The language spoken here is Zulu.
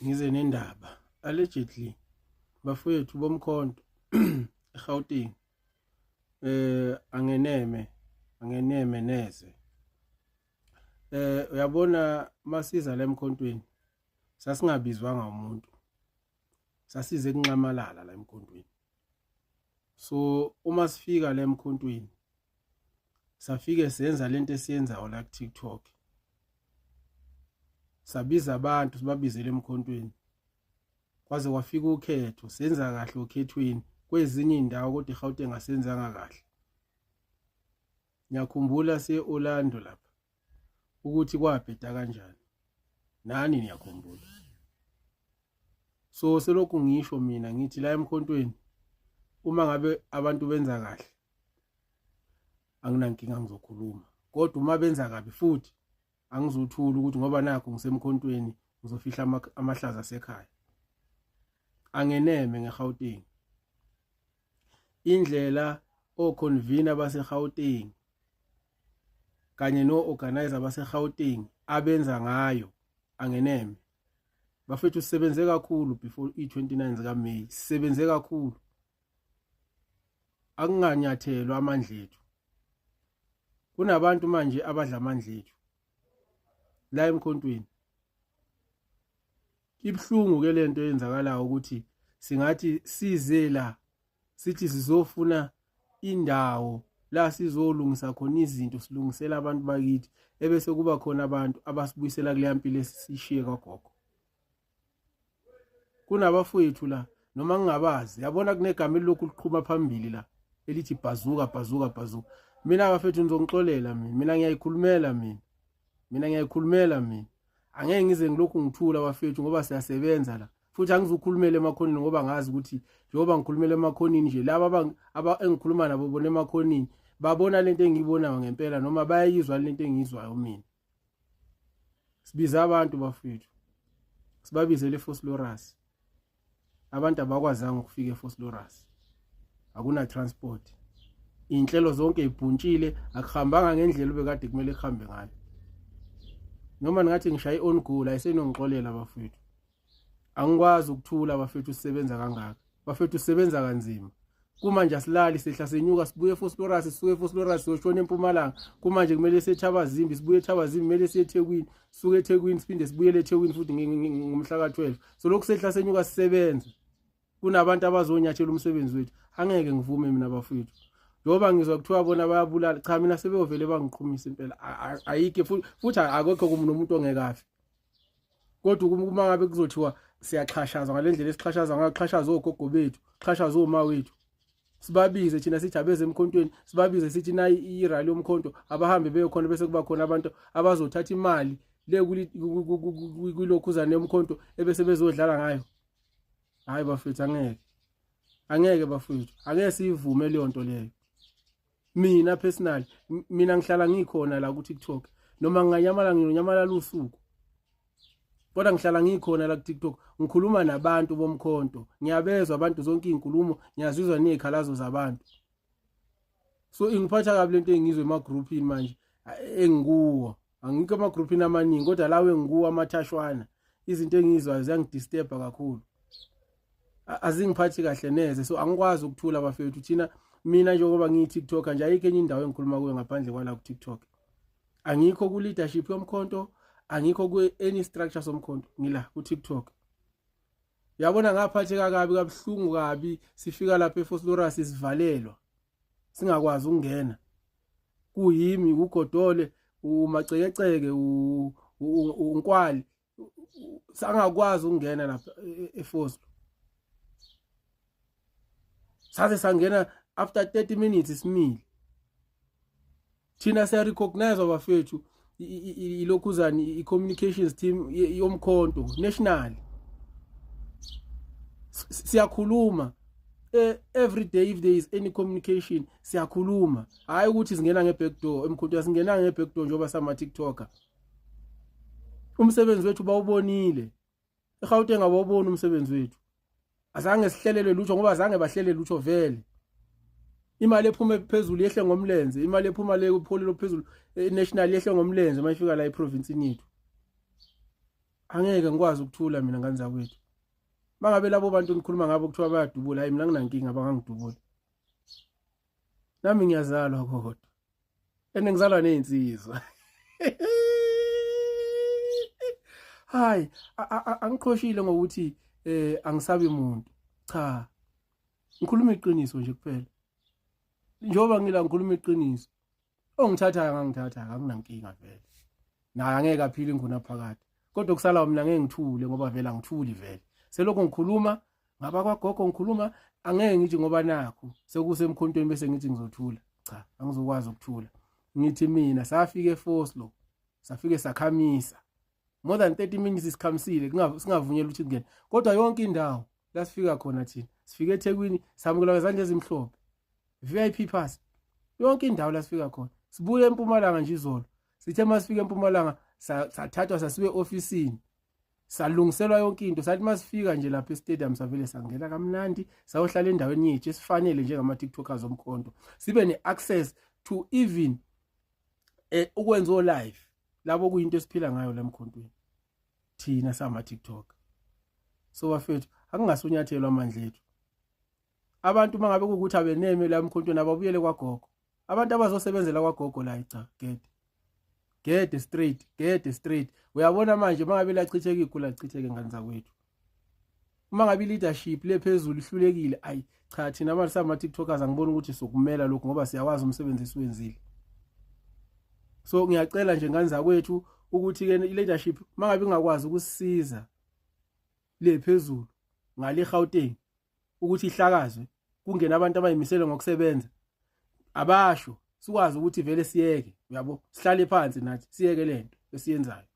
Ngize nendaba allegedly bafowethu bomkhonto eGauteng angeneme neze. Uyabona masiza la emkhontweni sasingabizwanga umuntu, sasize kunxamalala la emkhontweni. So uma sifika la emkhontweni safike senza lento esiyenzayo la ku TikTok, sabiza abantu sibabizele emkhontweni kwaze kwafika ukhetho, senza kahle ukhethweni kwezinye indawo kodwa eGauteng asenzanga kahle. Ngiyakhumbula se-Orlando lapha ukuthi kwabheda kanjani, nani niyakhumbula. So selokhu ngisho mina ngithi la emkhontweni uma ngabe abantu benza kahle anginankinga ngizokhuluma, kodwa uma benza kabi futhi angizothula ukuthi ngoba nakho ngisemkhontweni ngizofihla amahlaza asekhaya. Angeneme ngeGauteng. Indlela oconvener baseGauteng kanye no-organizer baseGauteng abenza ngayo angeneme. Bafethu sisebenze kakhulu before i-29 zika May, sisebenze kakhulu. Akunganyathelwa amandla ethu. Kunabantu manje abadla amandla ethu la emkhontweni. Ibhlungu ke lento eyenzakalayo ukuthi singathi size la sithi sizofuna indawo la sizolungisa khona izinto, silungisela abantu bakithi, ebese kuba khona abantu abasibuyisela kule mpilo esishiye kagogo. Kunabafowethu la noma ngingabazi, yabona kunegama elokhu liqhuma phambili la elithi bhazuka bhazuka bhazuka. Mina bafethu ngizongixolela mina ngiyayikhulumela mina. Angeke ngize ngilokhu ngithula bafethu ngoba siyasebenza la. Futhi angizukhulumela emakhonini ngoba ngazi ukuthi njengoba ngikhulumela emakhonini nje laba engikhuluma nabo bona emakhonini babona lento engiyibonayo ngempela noma bayayizwa lento engiyizwayo mina. Sibiza abantu bafethu. Sibabizele eFosloras. Abantu abakwazanga ukufika eFosloras. Akuna transport. Inhlelo zonke ibhuntshile, akuhambanga ngendlela obekade kumele kuhambe ngayo. Noma ngathi ngishaye on goal ayisenongixolela bafethu. Angikwazi ukuthula bafethu sisebenza kangaka. Bafethu sisebenza kanzima. Kuma nje asilali sehla senyuka sibuye eFosloras, sisuke eFosloras siyoshona eMpumalanga. Kuma nje kumele siye eThabazimbi, sibuye eThabazimbi kumele siye eThekwini, sisuke eThekwini siphinde sibuye eThekwini futhi ngomhla ka12. So lokhu sehla senyuka sisebenza. Kunabantu abazonyathela umsebenzi wethu. Angeke ngivume mina bafethu. Ngoba ngizwa kuthiwa bona bayabulala, cha mina sebeyovele bangiqhumisa impela. Ayike futhi akekho kumuntu ongekafi. Kodwa uma ngabe kuzothiwa siyaxhashazwa ngalendlela esixhashaza ngaxhashaza ogogo bethu, xhashaza oma wethu. Sibabize thina sithi abeze emkhontweni, sibabize sithi nayi irally yomkhonto abahambe beyokhona bese kuba khona abantu abazothatha imali le kulokhuzana yomkhonto ebese bezodlala ngayo. Hayi bafethu angeke bafethu, angeke sivume leyo nto leyo. Mina personally mina ngihlala ngikhona la ku TikTok noma nginganyamala nginyamala usuku. Kodwa ngihlala ngikhona la ku TikTok, ngikhuluma nabantu bomkhonto, ngiyabezwa abantu zonke izinkulumo, ngiyazizwa nezikhalazo zabantu. So ingiphatha kabi lento engizwe ema groupini manje engikuwo. Angikho ema groupini amaningi kodwa lawe engikuwo amathashwana. Izinto engizwa ziyangidisturb kakhulu. Azingiphathi kahle neze, so angikwazi ukuthula bafethu thina. Mina njengoba ngiyi-TikToker nje ayikho enye indawo engikhuluma kuyo ngaphandle kwala ku TikTok. Angikho ku leadership yomkhonto, angikho ku any structure somkhonto, ngila ku TikTok. Yabona ngaphatheka kabi kabuhlungu kabi, sifika lapha eFosloras sivalelwa. Singakwazi ukungena. Kuyimi uGodole, umacekeceke, uNkwali. Sangakwazi ukungena lapha eFoslo. Saze sangena after 30 minutes simile. Thina siya recognize abafethu ilokhuzani i-communications team yomkhonto national. Siyakhuluma every day if there is any communication siyakhuluma. Hayi ukuthi singena ngeback door emkhonto, singena ngeback door njengoba sama TikToker. Umsebenzi wethu bawubonile. eGauteng abawubona umsebenzi wethu. Azange sihlelelwe lutho ngoba azange bahlele lutho vele. Imali ephuma phezulu yehle ngomlenze, imali ephuma le kupholelo phezulu national yehle ngomlenze mayifika la eprovince yethu. angeke ngikwazi ukuthula mina ngane zakwethu. Mangabe labo bantu nikhuluma ngabo kuthiwa bayadubula, hayi mina nginankinga bangangidubula. Nami ngiyazalwa kodwa. Ngizalwa nezinsizwa. Hayi, angikhoshile ngokuthi angisabi umuntu. Cha. Ngikhuluma iqiniso nje kuphela. Njoba ngikhuluma iqiniso. Ongithathayo ngangithatha anginankinga vele. Naye angeke aphile inguna phakathi. Kodwa kusala mina ngeke ngithule ngoba vele angithuli vele. Selokho ngikhuluma ngaba kwagogo ngikhuluma angeke ngithi ngoba nakho sekusemkhontweni bese ngithi ngizothula. Cha, angizokwazi ukuthula. Ngithi mina safika eFoslo, safike sakhamisa. More than 30 minutes isikhamisile singavunyelwa ukuthi ngene. Kodwa yonke indawo la sifika khona thina. Sifike eThekwini samukela ngezandla ezimhlophe. VIP pass. Yonke indawo la sifika khona. Sibuye eMpumalanga nje izolo. Sithe masifika eMpumalanga sathathwa sasibe officeini. Salungiselwa yonke into. Sathi masifika nje lapha e-stadium savele sangena kamnandi, sayohlala endaweni yethu esifanele njengama TikTokers omkhonto. Sibe neaccess to even ukwenza live. Labo kuyinto esiphila ngayo la emkhontweni. Thina sama TikTok. So bafethu, akungasunyathelo amandla ethu. Abantu mangabe ukuthi abeneme la emkhontweni ababuyele kwagogo. Abantu abazosebenzela kwagogo la cha, get straight. Uyabona manje mangabe lachitheka igula chitheke ngane zakwethu. Uma ngabe leadership lephezulu ihlulekile, ayi cha thina manje sama TikTokers angiboni ukuthi sokumela lokho ngoba siyawazi umsebenzi esiwenzile. So ngiyacela nje ngane zakwethu ukuthi ke leadership mangabe ingakwazi ukusisiza lephezulu ngale Gauteng ukuthi ihlakazwe kungena abantu abayimisele ngokusebenza abasho sikwazi ukuthi vele siyeke uyabo sihlale phansi nathi siyeke lento esiyenzayo.